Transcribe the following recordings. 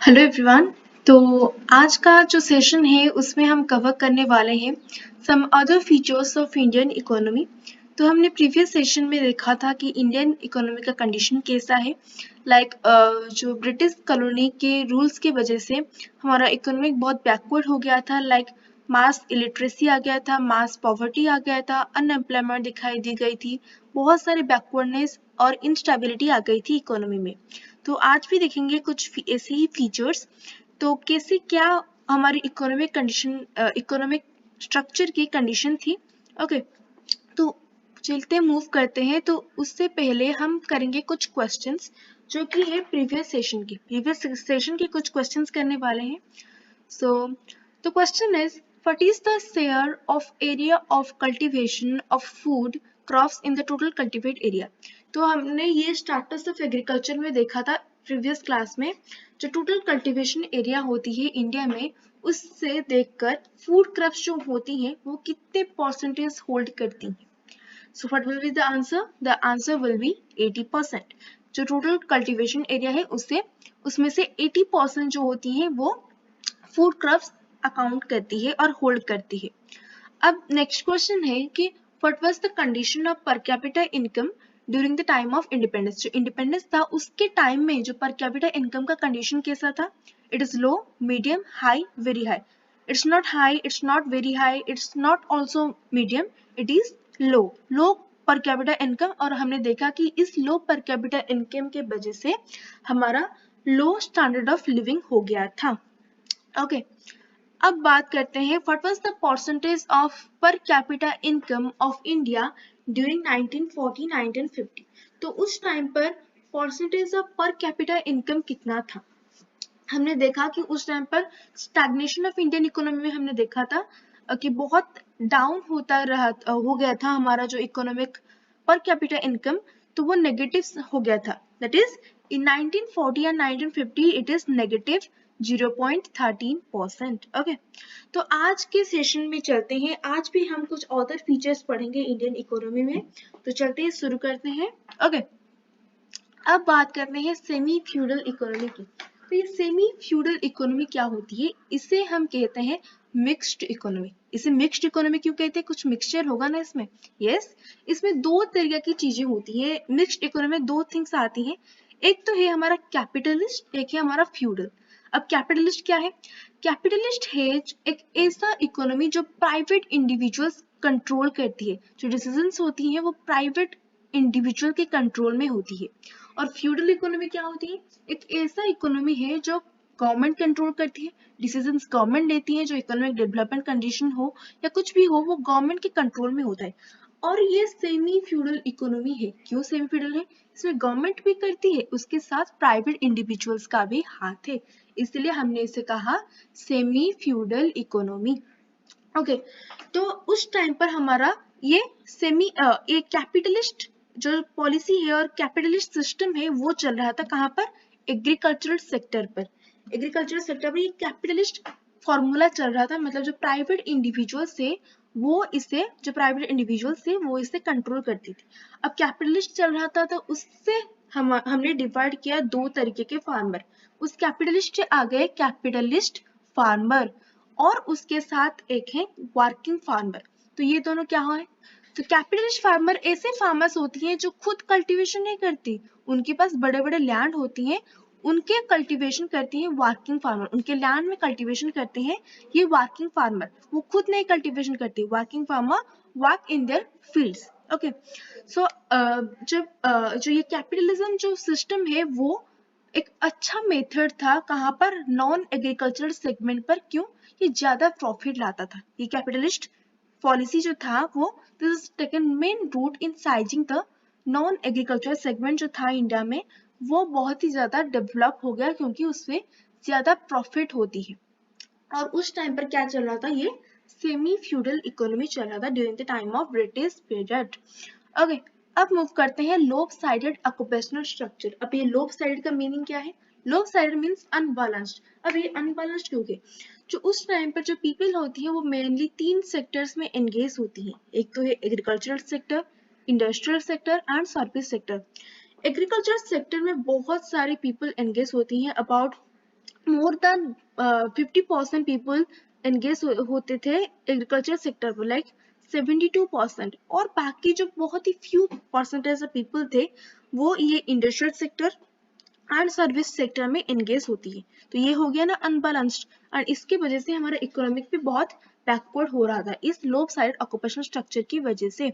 Hello everyone. तो आज का जो सेशन है उसमें हम कवर करने वाले हैं some other features of Indian economy. तो हमने प्रीवियस सेशन में देखा था कि इंडियन इकोनॉमी का कंडीशन कैसा है। जो ब्रिटिश कॉलोनी के रूल्स की वजह से हमारा इकोनॉमिक बहुत बैकवर्ड हो गया था। मास इलिटरेसी आ गया था, मास पॉवर्टी आ गया था, अनएम्प्लॉयमेंट दिखाई दी गई थी, बहुत सारे बैकवर्डनेस और इंस्टेबिलिटी आ गई थी इकोनॉमी में। तो आज भी देखेंगे कुछ ऐसे ही फीचर्स। तो कैसे क्या हमारी इकोनॉमिक स्ट्रक्चर की कंडीशन थी। ओके, तो चलते मूव करते हैं। तो उससे पहले हम करेंगे कुछ क्वेश्चंस जो कि है प्रीवियस सेशन के कुछ क्वेश्चंस करने वाले हैं। So the question is, what is the share of area of cultivation of food crops in the total cultivate area? तो हमने ये स्टार्टर्स ऑफ एग्रीकल्चर में देखा था प्रीवियस क्लास में। जो टोटल कल्टीवेशन एरिया होती है इंडिया में, उससे देखकर फूड क्रॉप्स जो होती हैं वो कितने परसेंटेज होल्ड करती हैं। So what will be the answer? The answer will be 80%। जो टोटल कल्टीवेशन एरिया है उसमें से 80% जो होती है वो फूड क्रॉप्स अकाउंट करती है और होल्ड करती है। अब नेक्स्ट क्वेश्चन है कि what was the condition of पर capita income during the time of independence. जो इंडिपेंडेंस था उसके टाइम में जो पर कैपिटा इनकम का कंडीशन कैसा था? It is low, medium, high, very high. It's not high, it's not very high, it's not also medium, it is low. लो पर कैपिटा इनकम, और हमने देखा कि इस लो पर कैपिटा इनकम के वजह से हमारा लो स्टैंडर्ड ऑफ लिविंग हो गया था। ओके, अब बात करते हैं what was the percentage of पर capita income of India during 1940-1950। तो उस टाइम पर परसेंटेज ऑफ पर कैपिटा इनकम कितना था? हमने देखा कि उस टाइम पर स्टैग्नेशन ऑफ इंडियन इकोनॉमी में हमने देखा था कि बहुत डाउन हो गया था हमारा जो इकोनॉमिक पर कैपिटा इनकम, तो वो नेगेटिव हो गया था। That is in 1940 and 1950 it is negative 0.13%। Okay, तो आज के सेशन में चलते हैं। आज भी हम कुछ अदर फीचर्स पढ़ेंगे इंडियन इकोनॉमी में। तो चलते हैं, शुरू करते हैं। ओके, अब बात करते हैं सेमी फ्यूडल इकोनॉमी की। तो ये सेमी फ्यूडल इकोनॉमी क्या होती है? इसे हम कहते हैं मिक्स्ड इकोनॉमी। इसे मिक्स्ड इकोनॉमी क्यों कहते हैं? कुछ मिक्सचर होगा ना इसमें। यस, इसमें दो तरह की चीजें होती है। मिक्स्ड इकोनॉमी में दो थिंग्स आती हैं। एक तो है हमारा कैपिटलिस्ट, एक है हमारा फ्यूडल। अब कैपिटलिस्ट क्या है? कैपिटलिस्ट है एक ऐसा इकोनॉमी जो प्राइवेट इंडिविजुअल्स कंट्रोल करती है। जो डिसीजंस होती हैं वो प्राइवेट इंडिविजुअल के कंट्रोल में होती है। और फ्यूडल इकोनॉमी क्या होती है? एक ऐसा इकोनॉमी है जो गवर्नमेंट कंट्रोल करती है, डिसीजंस गवर्नमेंट लेती है। जो इकोनॉमिक डेवलपमेंट कंडीशन हो या कुछ भी हो वो गवर्नमेंट के कंट्रोल में होता है। और ये सेमी फ्यूडल इकोनॉमी है। क्यों सेमी फ्यूडल है? इसमें गवर्नमेंट भी करती है, उसके साथ प्राइवेट इंडिविजुअल्स का भी हाथ है, इसलिए हमने इसे कहा सेमी फ्यूडल इकोनॉमी। ओके, तो उस टाइम पर हमारा ये एक कैपिटलिस्ट जो पॉलिसी है और कैपिटलिस्ट सिस्टम है वो चल रहा था। कहाँ पर? एग्रीकल्चरल सेक्टर पर। एग्रीकल्चरल सेक्टर पर ये कैपिटलिस्ट फॉर्मूला चल रहा था। मतलब जो प्राइवेट इंडिविजुअल्स थे वो इसे कंट्रोल करती थी। अब कैपिटलिस्ट चल रहा था तो उससे हमने डिवाइड किया दो तरीके के फार्मर। उस कैपिटलिस्ट से आ गए कैपिटलिस्ट फार्मर, और उसके साथ एक है वर्किंग फार्मर। तो ये दोनों क्या है? तो कैपिटलिस्ट फार्मर ऐसे फार्मर्स होती हैं जो खुद कल्टीवेशन नहीं करती, उनके पास बड़े बड़े लैंड होती हैं, उनके कल्टीवेशन करती हैं वर्किंग फार्मर। उनके लैंड में कल्टीवेशन करते हैं ये वर्किंग फार्मर, वो खुद नहीं कल्टीवेशन करती। Working farmer work in their fields. Okay, so जो ये कैपिटलिज्म जो सिस्टम है वो एक अच्छा मेथड था। कहाँ पर? नॉन एग्रीकल्चरल सेगमेंट पर। क्यों? ये ज्यादा प्रॉफिट लाता था। ये कैपिटलिस्ट पॉलिसी जो था वो this taken main route in sizing the non agricultural segment जो था इंडिया में, वो बहुत ही ज्यादा डेवलप हो गया क्योंकि उसमें ज्यादा प्रॉफिट होती है। और उस टाइम पर क्या चल रहा था? ये सेमी फ्यूडल इकोनॉमी चल रहा था during the time of British period. Okay, अब मूव करते हैं लोप साइडेड ऑक्यूपेशनल स्ट्रक्चर। अब ये लोप साइडेड का मीनिंग क्या है? लोप साइडेड मीन्स अनबैलेंस्ड। अब ये अनबैलेंस्ड क्यों है? जो उस टाइम पर जो पीपल होती है वो मेनली तीन सेक्टर्स में एंगेज होती है। एक तो है agricultural sector, industrial sector and service sector. Agriculture sector में बहुत सारे पीपल एंगेज होती हैं, about more than 50% people engage होते थे एग्रीकल्चर सेक्टर पर, लाइक 72%, और बाकी जो बहुत ही फ्यू परसेंटेज पीपल थे वो ये industrial sector and service sector में एंगेज होती है। तो ये हो गया ना अनबैलेंस्ड, और इसकी वजह से हमारा इकोनॉमिक भी बहुत बैकवर्ड हो रहा था इस लोब साइड ऑक्यूपेशनल स्ट्रक्चर की वजह से।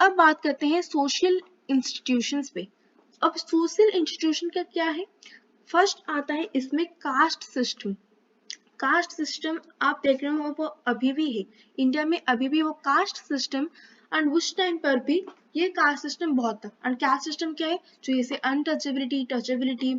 अब बात करते हैं सोशल इंस्टीट्यूशंस पे। अब सोशल इंस्टीट्यूशन का क्या है? फर्स्ट आता है इसमें कास्ट सिस्टम। कास्ट सिस्टम आप देख रहे हो वो अभी भी है इंडिया में, अभी भी वो कास्ट सिस्टम, एंड उस टाइम पर भी ये कास्ट सिस्टम बहुत था। एंड कास्ट सिस्टम क्या है? जो जैसे untouchability, touchability,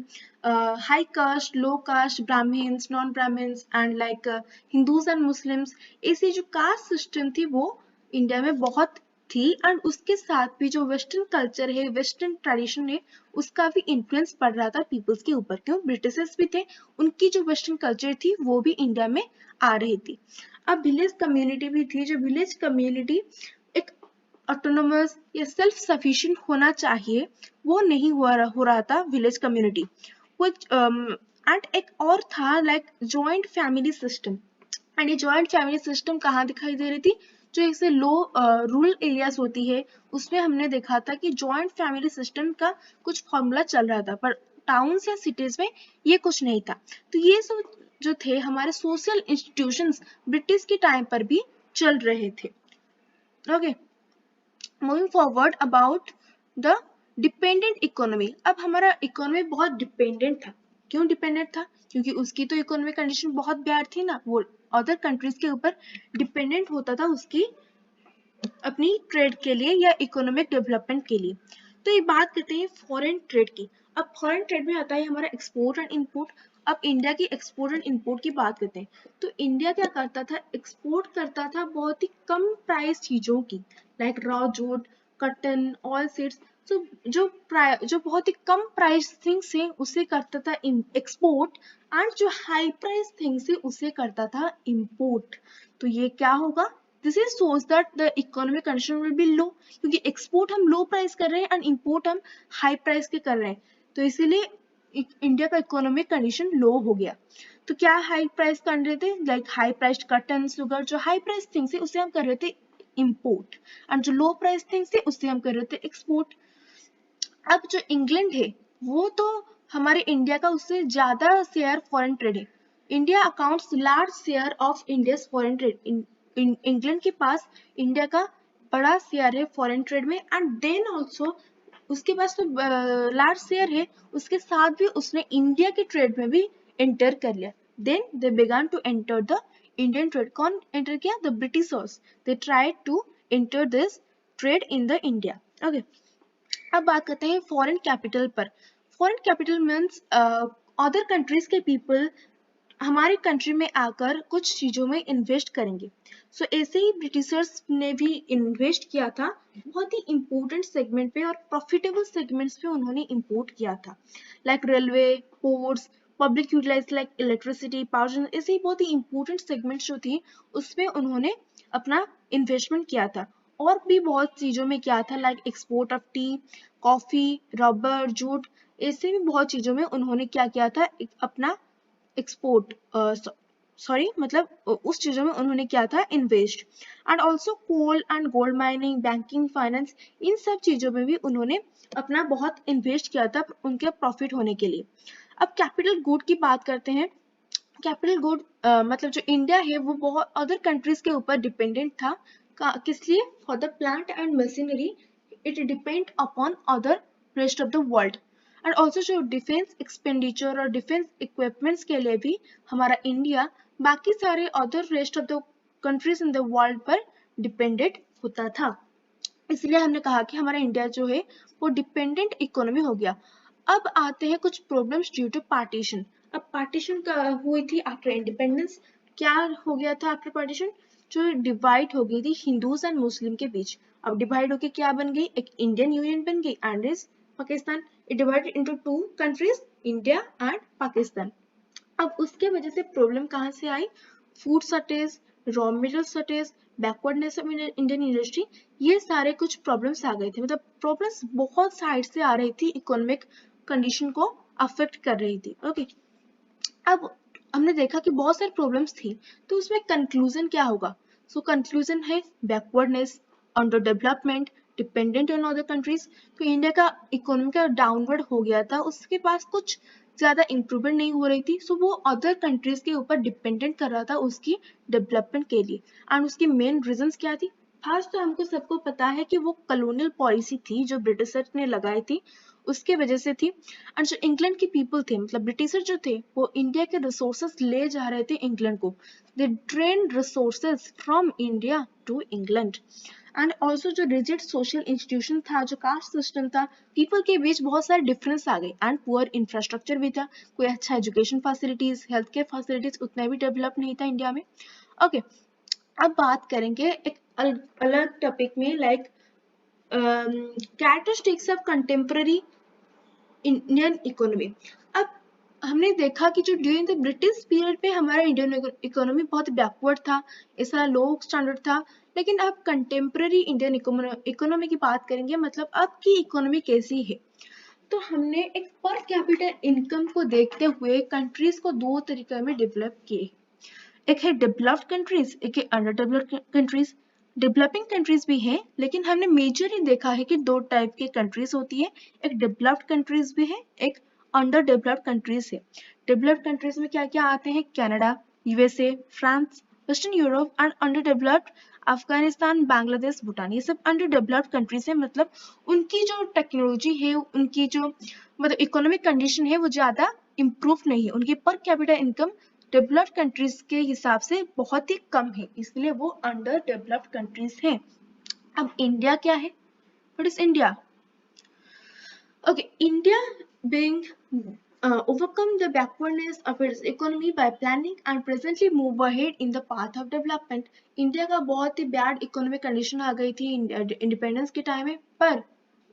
high caste, low caste, Brahmins, non Brahmins, and like Hindus and Muslims, ऐसी जो कास्ट सिस्टम थी वो इंडिया में बहुत थी। एंड उसके साथ भी जो वेस्टर्न कल्चर है, वेस्टर्न ट्रेडिशन है, उसका भी इन्फ्लुएंस पड़ रहा था पीपल्स के ऊपर। क्यों? ब्रिटिशर्स भी थे, उनकी जो वेस्टर्न कल्चर थी वो भी इंडिया में आ रही थी। अब विलेज कम्युनिटी भी थी, जो विलेज कम्युनिटी एक ऑटोनोमस या सेल्फ सफिशिएंट होना चाहिए, वो नहीं हो रहा था विलेज कम्युनिटी। वो एंड एक और था like joint family system. And ये जॉइंट फैमिली सिस्टम कहाँ दिखाई दे रही थी? जो ऐसे लो रूरल एरियाज होती है उसमें हमने देखा था कि जॉइंट फैमिली सिस्टम का कुछ फॉर्मूला चल रहा था, पर टाउन्स या सिटीज में ये कुछ नहीं था। तो ये सब जो थे हमारे सोशल इंस्टीट्यूशंस ब्रिटिश के टाइम पर भी चल रहे थे। Okay, moving forward about the dependent economy. अब हमारा इकोनॉमी बहुत डिपेंडेंट था। क्यों डिपेंडेंट था? क्योंकि उसकी तो इकोनॉमिक कंडीशन बहुत बैड थी ना, वो अदर कंट्रीज के ऊपर डिपेंडेंट होता था उसकी अपनी ट्रेड के लिए या इकोनॉमिक डेवलपमेंट के लिए। तो ये बात करते हैं फॉरेन ट्रेड की। अब फॉरेन ट्रेड में आता है हमारा एक्सपोर्ट एंड इंपोर्ट। अब इंडिया की एक्सपोर्ट एंड इंपोर्ट की बात करते हैं, तो इंडिया क्या करता था? एक्सपोर्ट करता था बहुत ही कम प्राइस चीजों की, like raw jute, cotton, oil seeds. तो जो बहुत ही कम प्राइस थिंग्स है उसे करता था एक्सपोर्ट, एंड जो हाई प्राइस थिंग्स है उसे करता था इंपोर्ट। तो ये क्या होगा? This is shows that the economic condition will be low, क्योंकि एक्सपोर्ट हम लो प्राइस कर रहे हैं एंड इंपोर्ट हम हाई प्राइस के कर रहे हैं, तो इसीलिए इंडिया का इकोनॉमिक कंडीशन लो हो गया। तो क्या हाई प्राइस कर रहे थे? Like high price cotton, sugar, जो हाई प्राइस थिंग्स है उसे हम कर रहे थे इंपोर्ट, एंड जो लो प्राइस थिंग्स है उसे हम कर रहे थे एक्सपोर्ट। अब जो इंग्लैंड है वो तो हमारे इंडिया का उससे ज्यादा शेयर फॉरेन ट्रेड है। India accounts large share of India's foreign trade. England के पास इंडिया का बड़ा शेयर है फॉरेन ट्रेड में, एंड देन ऑल्सो उसके पास तो लार्ज शेयर है, उसके साथ भी उसने इंडिया के ट्रेड में भी एंटर कर लिया। Then they began to enter the Indian trade. कौन एंटर किया? The Britishers. They tried to enter this trade in the India. Okay, अब बात करते हैं फॉरेन कैपिटल पर। Foreign capital means other countries के पीपल हमारे कंट्री में आकर कुछ चीजों में इन्वेस्ट करेंगे। सो ऐसे ही ब्रिटिशर्स ने भी इन्वेस्ट किया था बहुत ही इंपॉर्टेंट सेगमेंट पे, और प्रॉफिटेबल सेगमेंट्स पे उन्होंने इंपोर्ट किया था, like railway, ports, public utilize like electricity, power, ऐसे ही बहुत ही इंपॉर्टेंट सेगमेंट्स जो थी उसमें उन्होंने अपना इन्वेस्टमेंट किया था। और भी बहुत चीजों में किया था, like export of T, coffee, rubber, jute, ऐसे भी बहुत चीजों में उन्होंने क्या किया था? अपना एक्सपोर्ट सॉरी मतलब उस चीजों में उन्होंने किया था invest. And also coal and gold mining, banking, finance, इन सब चीजों में भी उन्होंने अपना बहुत इन्वेस्ट किया था उनके प्रॉफिट होने के लिए। अब कैपिटल गुड की बात करते हैं। कैपिटल गुड मतलब जो इंडिया है वो बहुत अदर कंट्रीज के ऊपर डिपेंडेंट था। किस लिए? For the plant and machinery it depend upon other rest of the world. And also जो डिफेंस एक्सपेंडिचर और डिफेंस इक्विपमेंट्स के लिए भी हमारा इंडिया बाकी सारे other rest of the countries in the world पर डिपेंडेंट होता था। इसलिए हमने कहा कि हमारा इंडिया जो है वो डिपेंडेंट इकोनॉमी हो गया। अब आते हैं कुछ प्रॉब्लम्स ड्यू टू पार्टीशन। अब पार्टीशन हुई थी आफ्टर इंडिपेंडेंस। क्या हो गया था आफ्टर पार्टीशन? जो डिवाइड हो गई थी हिंदूज एंड मुस्लिम के बीच। अब डिवाइड होके क्या बन गई? एक इंडियन यूनियन बन गई and is Pakistan. It divided into two countries, India and Pakistan. अब उसके वजह से प्रॉब्लम कहाँ से आई? Food shortage, raw material shortage, backwardness of Indian industry, ये सारे कुछ प्रॉब्लम्स आ गए थे। मतलब प्रॉब्लम्स बहुत साइड से आ रही थी, इकोनॉमिक कंडीशन को अफेक्ट कर रही थी। ओके, अब हमने देखा कि बहुत सारी प्रॉब्लम्स थी, तो उसमें कंक्लूजन क्या होगा? सो कंक्लूजन है backwardness, under development, dependent on other countries. तो इंडिया का इकोनॉमी का डाउनवर्ड हो गया था, उसके पास कुछ ज्यादा इंप्रूवमेंट नहीं हो रही थी, सो वो अदर कंट्रीज के ऊपर डिपेंडेंट कर रहा था उसकी डेवलपमेंट के लिए। एंड उसकी मेन रीजंस क्या थी? फर्स्ट तो हमको सबको पता है कि वो कॉलोनियल पॉलिसी थी जो ब्रिटिशर्स ने लगाई थी, उसके वजह से थी। एंड जो इंग्लैंड के पीपल थे, मतलब ब्रिटिशर जो थे, वो इंडिया के रिसोर्सेस ले जा रहे थे इंग्लैंड को। They drain resources from India to England. And also जो रिजिड सोशल इंस्टीट्यूशन था, जो कास्ट सिस्टम था, पीपल के बीच बहुत सारे डिफरेंस आ गए। एंड पुअर इंफ्रास्ट्रक्चर भी था, कोई अच्छा education facilities, health care facilities उतना भी डेवलप नहीं था इंडिया में। ओके, अब बात करेंगे एक अलग टॉपिक में, like characteristics of contemporary Indian economy. अब हमने देखा कि जो ड्यूरिंग द ब्रिटिश पीरियड पे हमारा इंडियन इकोनॉमी बहुत बैकवर्ड था, ऐसा लो स्टैंडर्ड था। लेकिन अब कंटेम्पररी इंडियन इकोनॉमी की बात करेंगे, मतलब अब की इकोनॉमी कैसी है। तो हमने एक पर कैपिटल इनकम को देखते हुए कंट्रीज को दो तरीके में डेवलप किए। एक है डेवलप्ड कंट्रीज, एक है under developed countries. Developing countries भी हैं, लेकिन हमने मेजरली देखा है कि दो टाइप की कंट्रीज होती है, एक डेवलप्ड कंट्रीज भी है, एक अंडर डेवलप्ड कंट्रीज है। डेवलप्ड कंट्रीज में क्या क्या आते हैं? Canada, USA, France, western Europe. And under developed Afghanistan, Bangladesh, Bhutan, ये सब अंडर डेवलप्ड कंट्रीज है। मतलब उनकी जो टेक्नोलॉजी है, उनकी जो मतलब इकोनॉमिक कंडीशन है, वो ज्यादा इम्प्रूव नहीं है, उनकी पर कैपिटल इनकम डेवलप्ड कंट्रीज के हिसाब से बहुत ही कम है, इसलिए वो अंडर डेवलप्ड कंट्रीज हैं। अब इंडिया क्या है? What is India? Okay, India being overcome the backwardness of its economy by planning and presently move ahead in the path of development. India का बहुत ही बैड इकोनॉमिक कंडीशन आ गई थी independence के time में, पर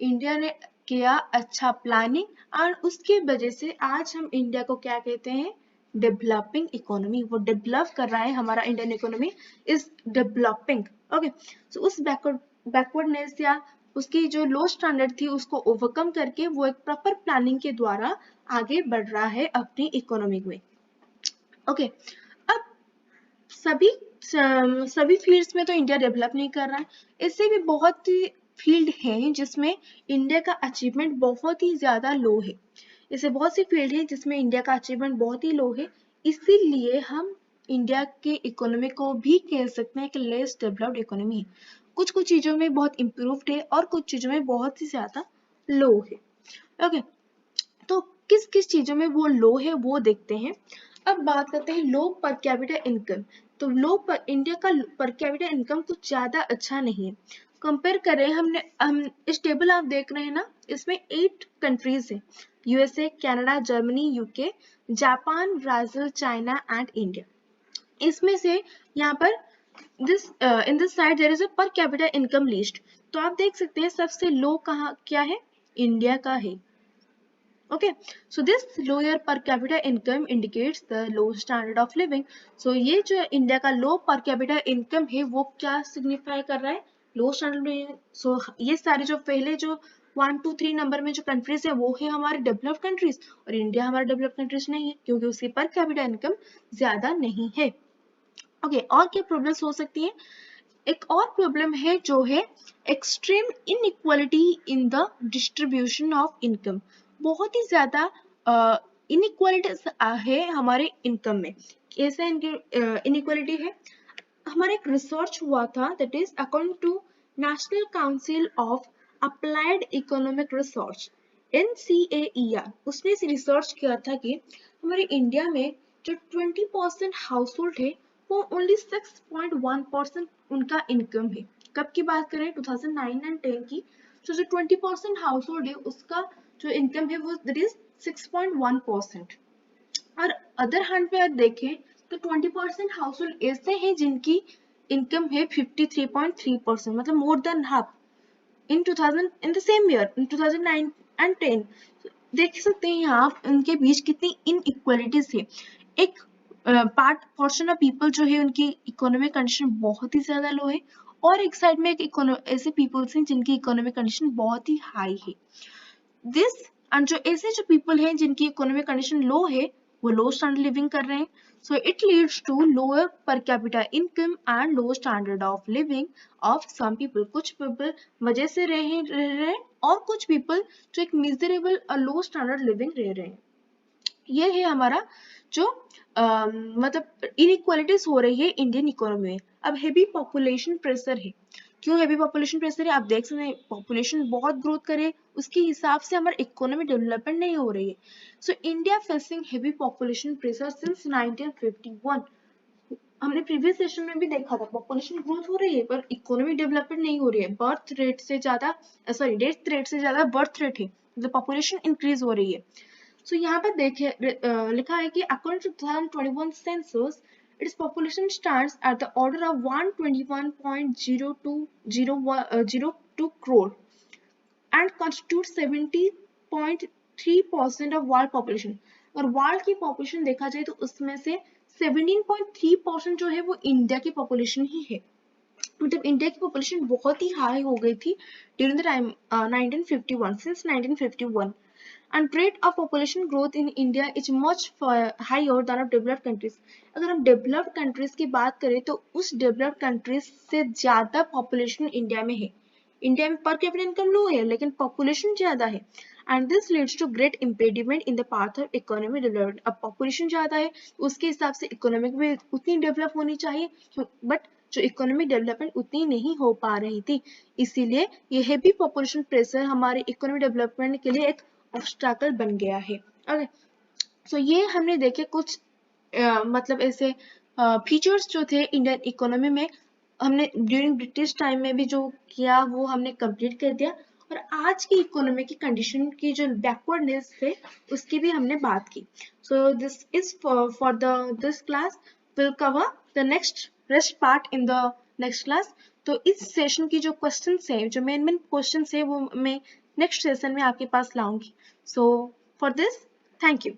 इंडिया ने किया अच्छा प्लानिंग और उसकी वजह से आज हम इंडिया को क्या कहते हैं? Developing economy. वो डेवलप कर रहा है, हमारा Indian economy is developing. Okay, so उस बैकवर्डनेस या उसकी जो लो स्टैंडर्ड थी उसको ओवरकम करके वो एक प्रॉपर प्लानिंग के द्वारा आगे बढ़ रहा है अपनी इकोनॉमी में। ओके, अब सभी फील्ड्स में तो इंडिया डेवलप नहीं कर रहा है, इससे भी बहुत ही फील्ड हैं जिसमें इंडिया का अचीवमेंट बहुत ही ज्यादा लो है। ऐसे बहुत सी फील्ड है जिसमें इंडिया का अचीवमेंट बहुत ही लो है, इसीलिए हम इंडिया के इकोनॉमी को भी कह सकते हैं कि लेस डेवलप्ड इकोनॉमी है। कुछ कुछ चीजों में बहुत इम्प्रूव्ड है और कुछ चीजों में बहुत ही ज्यादा लो है। ओके, तो किस किस चीजों में वो लो है वो देखते हैं। अब बात करते हैं लो पर कैपिटल इनकम। तो इंडिया का पर कैपिटल इनकम कुछ ज्यादा अच्छा नहीं है। कंपेयर करें, हम इस टेबल आप देख रहे हैं ना, इसमें 8 कंट्रीज है, USA, Canada, Germany, UK, Japan, Brazil, China and India. इसमें से यहाँ पर in this side there is a per capital income list. तो आप देख सकते हैं सबसे लो कहाँ क्या है? इंडिया का है। Okay, so this lower per capita income indicates the low standard of living. So ये जो इंडिया का लो पर कैपिटा इनकम है वो क्या सिग्निफाई कर रहा है? लो स्टैंडर्ड। सो ये सारे जो पहले जो 1 2 3 नंबर में जो कंट्रीज है वो है हमारे डेवलप्ड कंट्रीज, और इंडिया हमारा डेवलप्ड कंट्रीज नहीं है क्योंकि उसकी पर कैपिटा इनकम ज्यादा नहीं है। ओके, और क्या प्रॉब्लम्स हो सकती है? एक और प्रॉब्लम है जो है extreme inequality in the distribution of income. बहुत ही ज्यादा इनइक्वालिटी है हमारे इनकम में। कैसे इनइक्वालिटी है? हमारा एक रिसर्च हुआ था, that is according to National Council of Applied Economic Research, NCAER। उसने रिसर्च किया था कि हमारे इंडिया में जो 20% हाउस होल्ड है वो ओनली 6.1% उनका इनकम है। कब की बात करें? 2009 एंड 10 की। तो जो 20% हाउस होल्ड है उसका जो इनकम है वो दैट इज 6.1%। और अदर हैंड पे आप देखें तो 20% हाउस होल्ड ऐसे हैं जिनकी इनकम है 53.3%, मतलब more than half in 2000 in the same year in 2009 and 10। देख सकते हैं यहाँ उनके बीच कितनी इनइक्वालिटीज है। एक पोर्शन ऑफ पीपल जो है उनकी इकोनॉमिक कंडीशन बहुत ही ज्यादा लो है, और एक साइड में एक ऐसे पीपल्स हैं जिनकी इकोनॉमिक कंडीशन बहुत ही हाई है। दिस एंड जो ऐसे जो पीपल हैं जिनकी इकोनॉमिक कंडीशन लो है, वो लो स्टैंडर्ड लिविंग कर रहे हैं. So it leads to lower per capita income and low standard of living of some people. कुछ पीपल वजह से रह रहे हैं और कुछ पीपल जो एक मिजरेबल लो स्टैंडर्ड लिविंग रह रहे हैं. ये है हमारा जो मतलब इनइक्वालिटीज हो रही है इंडियन इकोनॉमी में. अब हेवी पॉपुलेशन प्रेशर है. क्यों हेवी पॉपुलेशन प्रेशर है? आप देख सकते हैं पॉपुलेशन बहुत ग्रोथ करे उसके हिसाब से हमारी इकोनॉमी डेवलपमेंट नहीं हो रही है. So India facing heavy population pressure since 1951. हमने प्रीवियस सेशन में भी देखा था पॉपुलेशन ग्रोथ हो रही है पर इकोनॉमी डेवलपमेंट नहीं हो रही है. बर्थ रेट से ज्यादा डेथ रेट से ज्यादा बर्थ रेट है, मतलब पॉपुलेशन इंक्रीज हो रही है. सो यहाँ पर देखिए लिखा है कि according to 2021 census its population stands at the order of 121.02 crore and constitutes 70.3% of world population. और वर्ल्ड की पॉपुलेशन देखा जाए तो उसमें से 17.3% जो है वो इंडिया की पॉपुलेशन ही है. मतलब इंडिया की पॉपुलेशन बहुत ही हाई हो गई थी during the time 1951 since 1951. And rate of population growth in India is much higher than of developed countries. अगर हम developed countries की बात करें तो उस developed countries से ज़्यादा population इंडिया में है. इंडिया में per capita income लो है लेकिन population ज़्यादा है. And this leads to great impediment in the path of economic development. अब population ज़्यादा है उसके हिसाब से economic भी उतनी develop होनी चाहिए but जो इकोनॉमिक डेवलपमेंट उतनी नहीं हो पा रही थी. इसीलिए ये हेवी पॉपुलेशन प्रेशर हमारे इकोनॉमिक डेवलपमेंट के लिए एक ऑब्स्टैकल बन गया है. ओके, सो ये हमने देखे कुछ मतलब ऐसे फीचर्स जो थे इंडियन इकोनॉमी में. हमने ड्यूरिंग ब्रिटिश टाइम में भी जो किया वो हमने कंप्लीट कर दिया और आज की इकोनॉमी की कंडीशन की जो बैकवर्डनेस थे उसकी भी हमने बात की. So this is for this class will cover the next rest part in the next class. तो इस सेशन की जो क्वेश्चंस है जो मेन क्वेश्चंस है वो मैं नेक्स्ट सेशन में आपके पास लाऊंगी. So for this thank you.